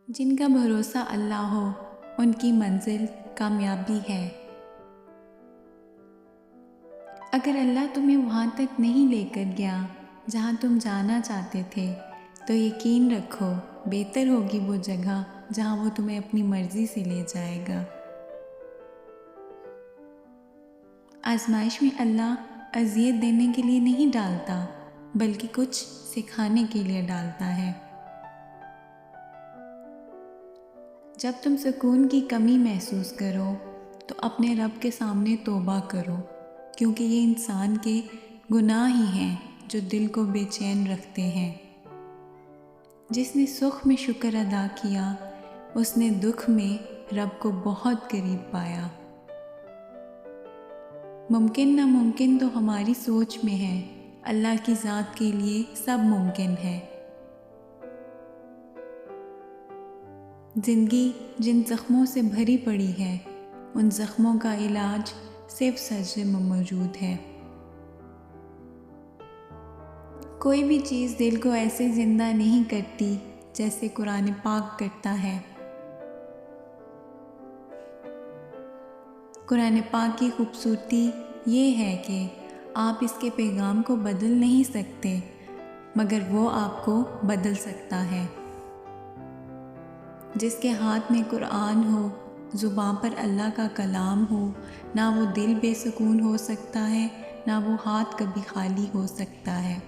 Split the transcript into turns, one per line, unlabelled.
جن کا بھروسہ اللہ ہو ان کی منزل کامیابی ہے۔ اگر اللہ تمہیں وہاں تک نہیں لے کر گیا جہاں تم جانا چاہتے تھے تو یقین رکھو بہتر ہوگی وہ جگہ جہاں وہ تمہیں اپنی مرضی سے لے جائے گا۔ آزمائش میں اللہ اذیت دینے کے لیے نہیں ڈالتا بلکہ کچھ سکھانے کے لیے ڈالتا ہے۔ جب تم سکون کی کمی محسوس کرو تو اپنے رب کے سامنے توبہ کرو، کیونکہ یہ انسان کے گناہ ہی ہیں جو دل کو بے چین رکھتے ہیں۔ جس نے سکھ میں شکر ادا کیا اس نے دکھ میں رب کو بہت قریب پایا۔ ممکن ناممکن تو ہماری سوچ میں ہے، اللہ کی ذات کے لیے سب ممکن ہے۔ زندگی جن زخموں سے بھری پڑی ہے ان زخموں کا علاج صرف سجدے میں موجود ہے۔ کوئی بھی چیز دل کو ایسے زندہ نہیں کرتی جیسے قرآن پاک کرتا ہے۔ قرآن پاک کی خوبصورتی یہ ہے کہ آپ اس کے پیغام کو بدل نہیں سکتے مگر وہ آپ کو بدل سکتا ہے۔ جس کے ہاتھ میں قرآن ہو، زبان پر اللہ کا کلام ہو، نہ وہ دل بے سکون ہو سکتا ہے نہ وہ ہاتھ کبھی خالی ہو سکتا ہے۔